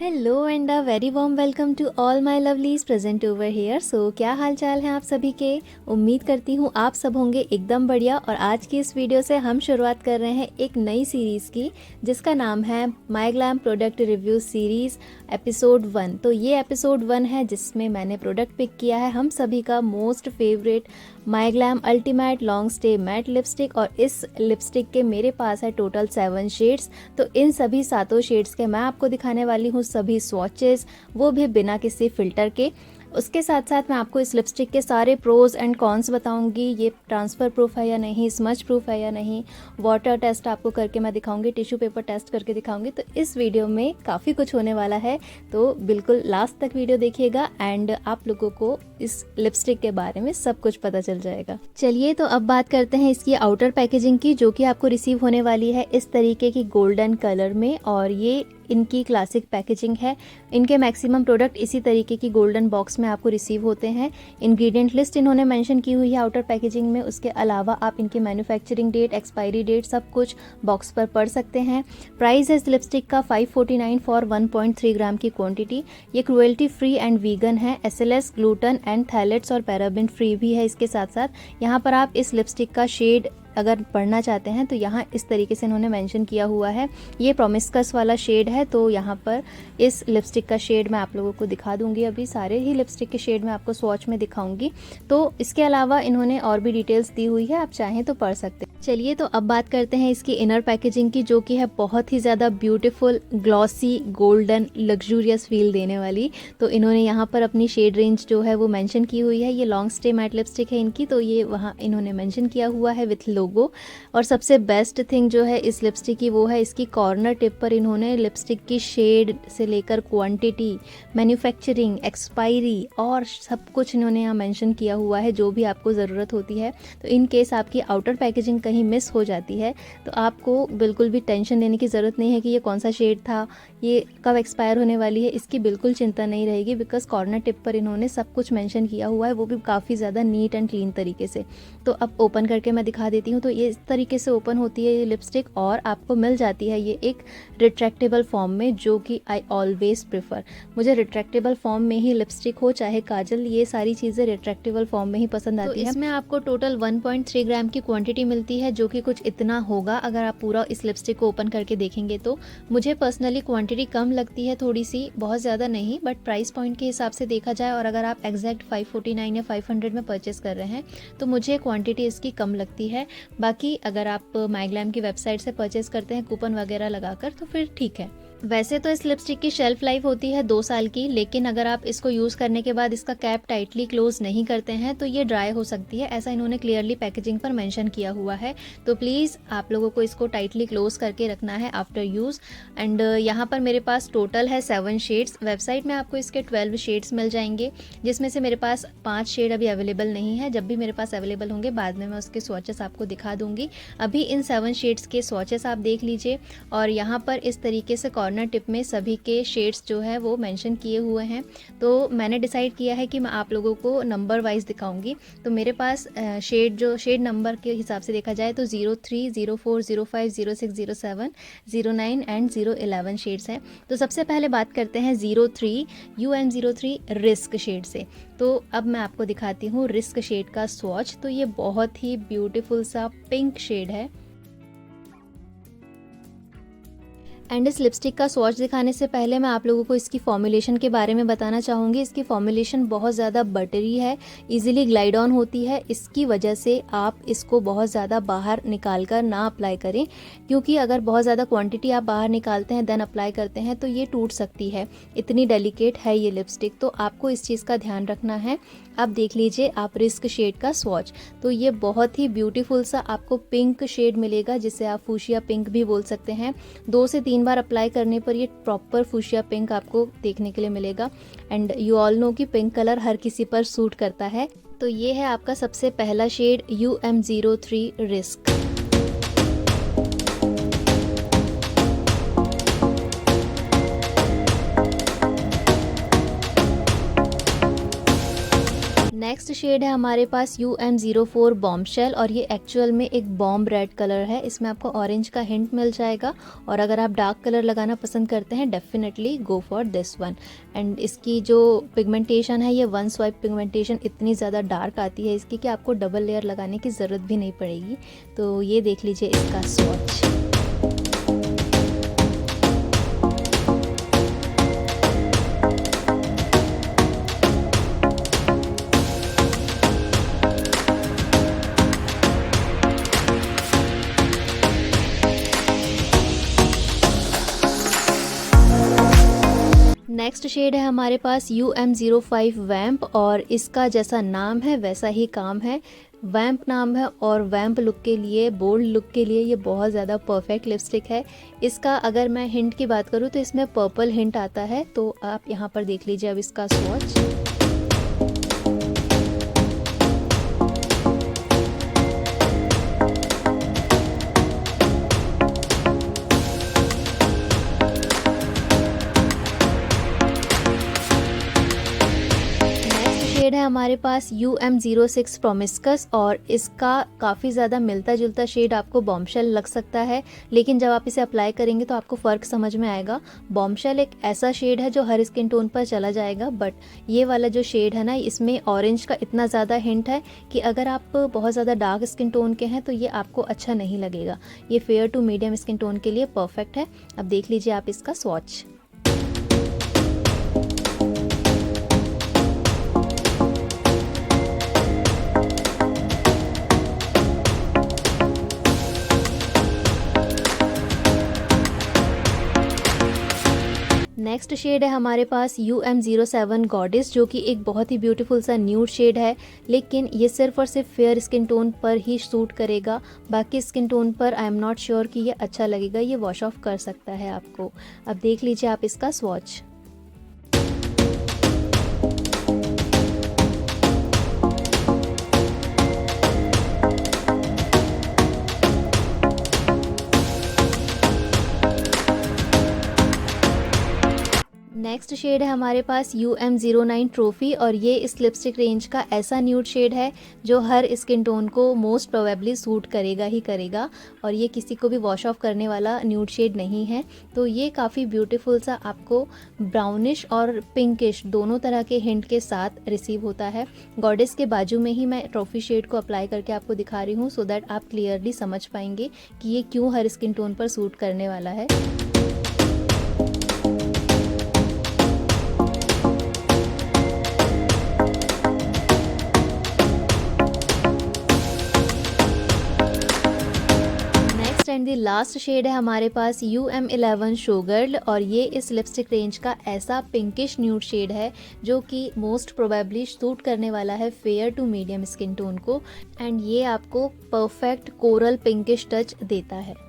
Hello and a very warm welcome to all my lovelies present over here. So क्या हाल चाल है आप सभी के। उम्मीद करती हूँ आप सब होंगे एकदम बढ़िया। और आज की इस वीडियो से हम शुरुआत कर रहे हैं एक नई सीरीज़ की जिसका नाम है my glam product review series episode 1। तो ये एपिसोड 1 है जिसमें मैंने प्रोडक्ट पिक किया है हम सभी का most favourite my glam ultimate long stay matte lipstick. और इस लिपस्टिक के मेरे पास है टोटल 7 शेड्स। तो इन सभी 7 शेड्स के मैं आपको दिखाने वाली हूँ सभी स्वॉचेस, वो भी बिना किसी फिल्टर के। उसके साथ साथ मैं आपको इस लिपस्टिक के सारे प्रोज एंड कॉन्स बताऊंगी। ये ट्रांसफ़र प्रूफ है या नहीं, स्मच प्रूफ है या नहीं, वाटर टेस्ट आपको करके मैं दिखाऊंगी, टिश्यू पेपर टेस्ट करके दिखाऊंगी। तो इस वीडियो में काफ़ी कुछ होने वाला है, तो बिल्कुल लास्ट तक वीडियो देखिएगा एंड आप लोगों को इस लिपस्टिक के बारे में सब कुछ पता चल जाएगा। चलिए तो अब बात करते हैं इसकी आउटर पैकेजिंग की, जो कि आपको रिसीव होने वाली है इस तरीके की गोल्डन कलर में। और ये इनकी क्लासिक पैकेजिंग है। इनके मैक्सिमम प्रोडक्ट इसी तरीके की गोल्डन बॉक्स में आपको रिसीव होते हैं। इंग्रेडिएंट लिस्ट इन्होंने मेंशन की हुई है आउटर पैकेजिंग में। उसके अलावा आप इनकी मैन्युफैक्चरिंग डेट, एक्सपायरी डेट सब कुछ बॉक्स पर पढ़ सकते हैं। प्राइस है इस लिपस्टिक का 549 फॉर 1.3 ग्राम की क्वांटिटी। ये क्रुएल्टी फ्री एंड वीगन है। SLS, ग्लूटन एंड थैलेट्स और पैराबिन फ्री भी है। इसके साथ साथ यहाँ पर आप इस लिपस्टिक का शेड अगर पढ़ना चाहते हैं तो यहाँ इस तरीके से इन्होंने मेंशन किया हुआ है। ये प्रोमिस्कस वाला शेड है, तो यहाँ पर इस लिपस्टिक का शेड मैं आप लोगों को दिखा दूंगी। अभी सारे ही लिपस्टिक के शेड मैं आपको स्वॉच में दिखाऊंगी। तो इसके अलावा इन्होंने और भी डिटेल्स दी हुई है, आप चाहें तो पढ़ सकते हैं। चलिए तो अब बात करते हैं इसकी इनर पैकेजिंग की, जो कि है बहुत ही ज़्यादा beautiful, glossy, golden, luxurious feel देने वाली। तो इन्होंने यहाँ पर अपनी शेड रेंज जो है वो मेंशन की हुई है। ये लॉन्ग स्टे मैट लिपस्टिक है इनकी, तो ये वहाँ इन्होंने मेंशन किया हुआ है विथ लोगो। और सबसे बेस्ट थिंग जो है इस लिपस्टिक की वो है इसकी कॉर्नर टिप पर इन्होंने लिपस्टिक की शेड से लेकर क्वांटिटी, मैन्युफैक्चरिंग, एक्सपायरी और सब कुछ इन्होंने यहाँ मेंशन किया हुआ है, जो भी आपको ज़रूरत होती है। तो इन केस आपकी आउटर पैकेजिंग कहीं मिस हो जाती है तो आपको बिल्कुल भी टेंशन लेने की ज़रूरत नहीं है कि ये कौन सा शेड था, ये कब एक्सपायर होने वाली है, इसकी बिल्कुल चिंता नहीं रहेगी। बिकॉज कॉर्नर टिप पर इन्होंने सब कुछ मेंशन किया हुआ है, वो भी काफ़ी ज़्यादा नीट एंड क्लीन तरीके से। तो अब ओपन करके मैं दिखा देती हूँ। तो ये इस तरीके से ओपन होती है ये लिपस्टिक, और आपको मिल जाती है ये एक रिट्रैक्टेबल फॉर्म में, जो कि आई ऑलवेज प्रेफर। मुझे रिट्रैक्टेबल फॉर्म में ही लिपस्टिक हो चाहे काजल, ये सारी चीज़ें रिट्रैक्टेबल फॉर्म में ही पसंद आती है। इसमें आपको टोटल 1.3 ग्राम की क्वांटिटी मिलती है, जो कि कुछ इतना होगा अगर आप पूरा इस लिपस्टिक को ओपन करके देखेंगे तो। मुझे पर्सनली क्वांटिटी कम लगती है थोड़ी सी, बहुत ज़्यादा नहीं, बट प्राइस पॉइंट के हिसाब से देखा जाए और अगर आप एग्जैक्ट 549 या 500 में परचेस कर रहे हैं तो मुझे क्वांटिटी इसकी कम लगती है। बाकी अगर आप माय ग्लैम की वेबसाइट से परचेस करते हैं कूपन वगैरह लगाकर तो फिर ठीक है। वैसे तो इस लिपस्टिक की शेल्फ लाइफ होती है 2 साल की, लेकिन अगर आप इसको यूज़ करने के बाद इसका कैप टाइटली क्लोज नहीं करते हैं तो ये ड्राई हो सकती है, ऐसा इन्होंने क्लियरली पैकेजिंग पर मेंशन किया हुआ है। तो प्लीज़ आप लोगों को इसको टाइटली क्लोज करके रखना है आफ्टर यूज़। एंड यहाँ पर मेरे पास टोटल है 7 शेड्स। वेबसाइट में आपको इसके 12 शेड्स मिल जाएंगे, जिसमें से मेरे पास 5 शेड अभी अवेलेबल नहीं है। जब भी मेरे पास अवेलेबल होंगे बाद में मैं उसके स्वॉचेस आपको दिखा दूंगी। अभी इन 7 शेड्स के स्वॉचेस आप देख लीजिए। और यहाँ पर इस तरीके से कॉर्नर टिप में सभी के शेड्स जो है वो मेंशन किए हुए हैं। तो मैंने डिसाइड किया है कि मैं आप लोगों को नंबर वाइज दिखाऊंगी। तो मेरे पास शेड नंबर के हिसाब से देखा जाए तो 03, 04, 05, 06, 07, 09 एंड 011 शेड्स हैं। तो सबसे पहले बात करते हैं 03 UM03 रिस्क शेड से। तो अब मैं आपको दिखाती हूँ रिस्क शेड का स्वॉच। तो ये बहुत ही ब्यूटीफुल सा पिंक शेड है। एंड इस लिपस्टिक का स्वॉच दिखाने से पहले मैं आप लोगों को इसकी फॉर्मुलेशन के बारे में बताना चाहूँगी। इसकी फॉर्मुलेशन बहुत ज़्यादा बटरी है, इजीली ग्लाइड ऑन होती है। इसकी वजह से आप इसको बहुत ज़्यादा बाहर निकाल कर ना अप्लाई करें, क्योंकि अगर बहुत ज़्यादा क्वांटिटी आप बाहर निकालते हैं देन अप्लाई करते हैं तो ये टूट सकती है। इतनी डेलिकेट है ये लिपस्टिक, तो आपको इस चीज़ का ध्यान रखना है। अब देख लीजिए आप रिस्क शेड का स्वॉच। तो ये बहुत ही ब्यूटीफुल सा आपको पिंक शेड मिलेगा, जिसे आप फूशिया पिंक भी बोल सकते हैं। 2 से 3 बार अप्लाई करने पर ये प्रॉपर फूशिया पिंक आपको देखने के लिए मिलेगा। एंड यू ऑल नो कि पिंक कलर हर किसी पर सूट करता है। तो ये है आपका सबसे पहला shade UM03 risk. Next shade है हमारे पास UM04 बॉम्बशेल और ये एक्चुअल में एक बॉम्ब रेड कलर है। इसमें आपको ऑरेंज का हिंट मिल जाएगा और अगर आप डार्क कलर लगाना पसंद करते हैं definitely go for this one. And इसकी जो पिगमेंटेशन है ये वन स्वाइप पिगमेंटेशन इतनी ज़्यादा डार्क आती है इसकी कि आपको डबल लेयर लगाने की ज़रूरत भी नहीं पड़ेगी। तो ये देख लीजिए इसका स्वॉच। नेक्स्ट शेड है हमारे पास UM05 वैम्प और इसका जैसा नाम है वैसा ही काम है। वैम्प नाम है और वैम्प लुक के लिए, बोल्ड लुक के लिए ये बहुत ज़्यादा परफेक्ट लिपस्टिक है। इसका अगर मैं हिंट की बात करूँ तो इसमें पर्पल हिंट आता है। तो आप यहाँ पर देख लीजिए अब इसका स्वॉच। शेड है हमारे पास UM06 प्रोमिस्कस और इसका काफ़ी ज़्यादा मिलता जुलता शेड आपको बॉम्बशेल लग सकता है, लेकिन जब आप इसे अप्लाई करेंगे तो आपको फ़र्क समझ में आएगा। बॉम्बशेल एक ऐसा शेड है जो हर स्किन टोन पर चला जाएगा, बट ये वाला जो शेड है ना इसमें ऑरेंज का इतना ज़्यादा हिंट है कि अगर आप बहुत ज़्यादा डार्क स्किन टोन के हैं तो ये आपको अच्छा नहीं लगेगा। ये fair to medium skin tone के लिए परफेक्ट है। अब देख लीजिए आप इसका स्वॉच। नेक्स्ट शेड है हमारे पास UM07 गॉडेस जो कि एक बहुत ही ब्यूटीफुल सा न्यूड शेड है, लेकिन ये सिर्फ और सिर्फ फेयर स्किन टोन पर ही सूट करेगा। बाकी स्किन टोन पर आई एम नॉट श्योर कि ये अच्छा लगेगा, ये वॉश ऑफ कर सकता है आपको। अब देख लीजिए आप इसका स्वॉच। नेक्स्ट शेड है हमारे पास UM09 ट्रॉफी और ये इस लिपस्टिक रेंज का ऐसा न्यूड शेड है जो हर स्किन टोन को मोस्ट प्रोबेबली सूट करेगा ही करेगा और ये किसी को भी वॉश ऑफ करने वाला न्यूड शेड नहीं है। तो ये काफ़ी ब्यूटीफुल सा आपको ब्राउनिश और पिंकिश दोनों तरह के हिंट के साथ रिसीव होता है। गॉडेस के बाजू में ही मैं ट्रॉफी शेड को अप्लाई करके आपको दिखा रही हूँ सो दैट आप क्लियरली समझ पाएंगे कि ये क्यों हर स्किन टोन पर सूट करने वाला है। एंड द लास्ट शेड है हमारे पास UM11 शोगर्ल और ये इस लिपस्टिक रेंज का ऐसा पिंकिश न्यूड शेड है जो कि मोस्ट प्रोबेबली सूट करने वाला है fair to medium skin tone को एंड ये आपको परफेक्ट कोरल पिंकिश टच देता है।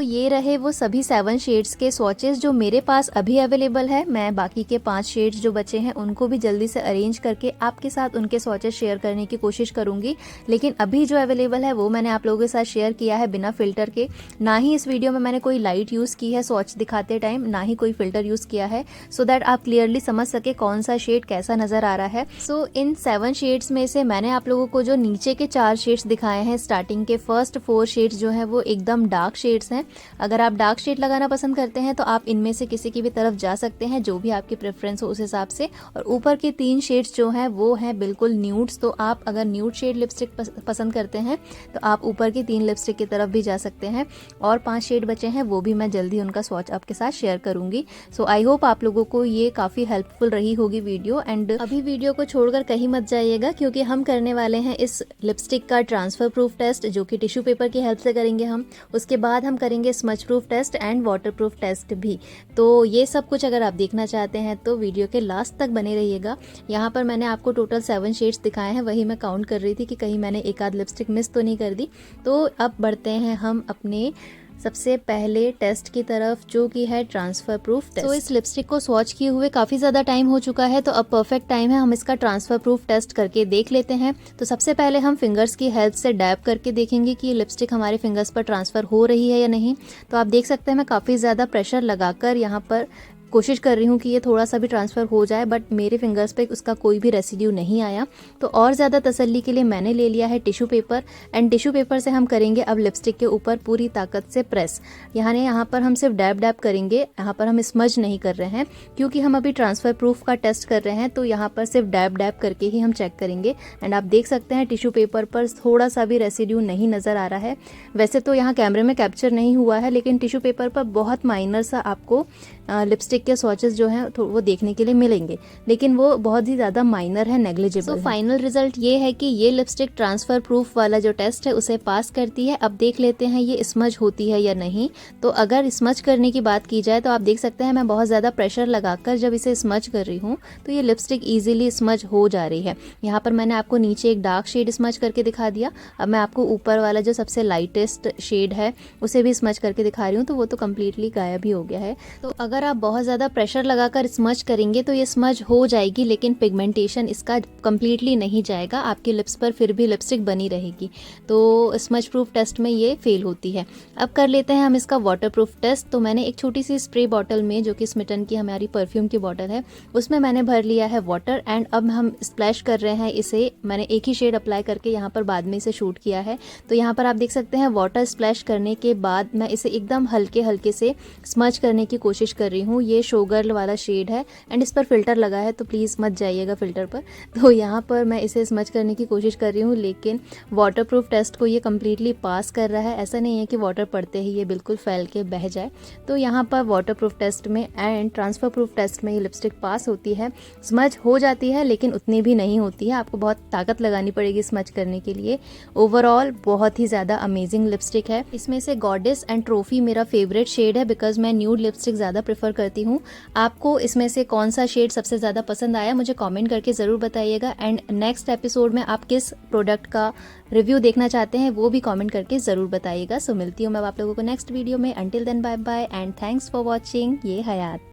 ये रहे वो सभी 7 शेड्स के स्वॉचेस जो मेरे पास अभी अवेलेबल है। मैं बाकी के 5 शेड्स जो बचे हैं उनको भी जल्दी से अरेंज करके आपके साथ उनके स्वॉचेस शेयर करने की कोशिश करूंगी, लेकिन अभी जो अवेलेबल है वो मैंने आप लोगों के साथ शेयर किया है बिना फिल्टर के। ना ही इस वीडियो में मैंने कोई लाइट यूज़ की है स्वॉच दिखाते टाइम, ना ही कोई फिल्टर यूज़ किया है, सो दैट आप क्लियरली समझ सके कौन सा शेड कैसा नज़र आ रहा है। सो इन 7 शेड्स में से मैंने आप लोगों को जो नीचे के 4 शेड्स दिखाए हैं, स्टार्टिंग के फर्स्ट 4 शेड्स जो हैं वो एकदम डार्क शेड्स हैं। अगर आप डार्क शेड लगाना पसंद करते हैं तो आप इनमें से किसी की भी तरफ जा सकते हैं, जो भी आपकी प्रेफरेंस हो उस हिसाब से। और ऊपर के 3 शेड्स जो हैं वो हैं बिल्कुल न्यूड्स, तो आप अगर न्यूड शेड लिपस्टिक पसंद करते हैं तो आप ऊपर की 3 लिपस्टिक की तरफ भी जा सकते हैं। और 5 शेड बचे हैं वो भी मैं जल्दी उनका स्वॉच आपके साथ शेयर करूंगी। सो आई होप आप लोगों को ये काफ़ी हेल्पफुल रही होगी वीडियो। एंड अभी वीडियो को छोड़कर कहीं मत जाइएगा क्योंकि हम करने वाले हैं इस लिपस्टिक का ट्रांसफ़र प्रूफ टेस्ट, जो कि टिश्यू पेपर की हेल्प से करेंगे हम। उसके बाद हम करेंगे smudge proof test and waterproof test भी। तो ये सब कुछ अगर आप देखना चाहते हैं तो वीडियो के लास्ट तक बने रहिएगा। यहाँ पर मैंने आपको टोटल 7 शेड्स दिखाए हैं, वही मैं काउंट कर रही थी कि कहीं मैंने एक आध लिपस्टिक मिस तो नहीं कर दी। तो अब बढ़ते हैं हम अपने सबसे पहले टेस्ट की तरफ, जो कि है ट्रांसफ़र प्रूफ टेस्ट। तो इस लिपस्टिक को स्वॉच किए हुए काफ़ी ज़्यादा टाइम हो चुका है, तो अब परफेक्ट टाइम है हम इसका ट्रांसफ़र प्रूफ टेस्ट करके देख लेते हैं। तो सबसे पहले हम फिंगर्स की हेल्प से डैब करके देखेंगे कि ये लिपस्टिक हमारे फिंगर्स पर ट्रांसफ़र हो रही है या नहीं। तो आप देख सकते हैं मैं काफ़ी ज़्यादा प्रेशर लगाकर यहाँ पर कोशिश कर रही हूँ कि ये थोड़ा सा भी ट्रांसफ़र हो जाए, बट मेरे फिंगर्स पे उसका कोई भी रेसिड्यू नहीं आया। तो और ज़्यादा तसल्ली के लिए मैंने ले लिया है tissue paper, and tissue paper से हम करेंगे अब लिपस्टिक के ऊपर पूरी ताकत से प्रेस। यहाँ पर हम सिर्फ डैब डैब करेंगे, यहाँ पर हम स्मज नहीं कर रहे हैं क्योंकि हम अभी ट्रांसफ़र प्रूफ का टेस्ट कर रहे हैं। तो यहाँ पर सिर्फ डैब डैब करके ही हम चेक करेंगे। एंड आप देख सकते हैं टिश्यू पेपर पर थोड़ा सा भी रेसिड्यू नहीं नज़र आ रहा है। वैसे तो यहाँ कैमरे में कैप्चर नहीं हुआ है, लेकिन टिश्यू पेपर पर बहुत माइनर सा आपको लिपस्टिक के स्वॉचेस जो हैं वो देखने के लिए मिलेंगे, लेकिन वो बहुत ही ज़्यादा माइनर है, नेग्लिजिबल। तो फाइनल रिजल्ट ये है कि ये लिपस्टिक ट्रांसफ़र प्रूफ वाला जो टेस्ट है उसे पास करती है। अब देख लेते हैं ये स्मज होती है या नहीं। तो अगर स्मज करने की बात की जाए तो आप देख सकते हैं मैं बहुत ज़्यादा प्रेशर लगाकर जब इसे स्मज कर रही हूँ तो ये लिपस्टिक ईजिली स्मज हो जा रही है। यहाँ पर मैंने आपको नीचे एक डार्क शेड स्मज करके दिखा दिया। अब मैं आपको ऊपर वाला जो सबसे लाइटेस्ट शेड है उसे भी स्मज करके दिखा रही हूँ, तो वो तो कम्प्लीटली गायब ही हो गया है। तो अगर आप बहुत ज़्यादा प्रेशर लगाकर स्मज करेंगे तो ये स्मज हो जाएगी, लेकिन पिगमेंटेशन इसका कम्प्लीटली नहीं जाएगा, आपके लिप्स पर फिर भी लिपस्टिक बनी रहेगी। तो स्मज प्रूफ टेस्ट में ये फेल होती है। अब कर लेते हैं हम इसका वाटर प्रूफ टेस्ट। तो मैंने एक छोटी सी स्प्रे बॉटल में, जो कि स्मिटन की हमारी परफ्यूम की बॉटल है, उसमें मैंने भर लिया है वाटर, एंड अब हम स्प्लैश कर रहे हैं इसे। मैंने एक ही शेड अप्लाई करके यहाँ पर बाद में इसे शूट किया है। तो यहाँ पर आप देख सकते हैं वाटर स्प्लैश करने के बाद मैं इसे एकदम हल्के हल्के से स्मज करने की कोशिश कर रही हूँ। ये शो गर्ल वाला शेड है, एंड इस पर फिल्टर लगा है, तो प्लीज़ मत जाइएगा फिल्टर पर। तो यहाँ पर मैं इसे स्मज करने की कोशिश कर रही हूँ, लेकिन वाटर प्रूफ टेस्ट को ये कम्प्लीटली पास कर रहा है। ऐसा नहीं है कि वाटर पड़ते ही ये बिल्कुल फैल के बह जाए। तो यहाँ पर वाटर प्रूफ टेस्ट में एंड ट्रांसफ़र प्रूफ टेस्ट में ये लिपस्टिक पास होती है। स्मज हो जाती है लेकिन उतनी भी नहीं होती है, आपको बहुत ताकत लगानी पड़ेगी स्मज करने के लिए। ओवरऑल बहुत ही ज़्यादा अमेजिंग लिपस्टिक है। इसमें से गॉडेस एंड ट्रॉफी मेरा फेवरेट शेड है, बिकॉज मैं न्यूड लिपस्टिक ज़्यादा प्रेफर करती हूँ। आपको इसमें से कौन सा शेड सबसे ज़्यादा पसंद आया मुझे कमेंट करके ज़रूर बताइएगा। एंड नेक्स्ट एपिसोड में आप किस प्रोडक्ट का रिव्यू देखना चाहते हैं वो भी कमेंट करके ज़रूर बताइएगा। सो मिलती हूँ मैं आप लोगों को नेक्स्ट वीडियो में। Until then bye bye and thanks for watching. ये हयात।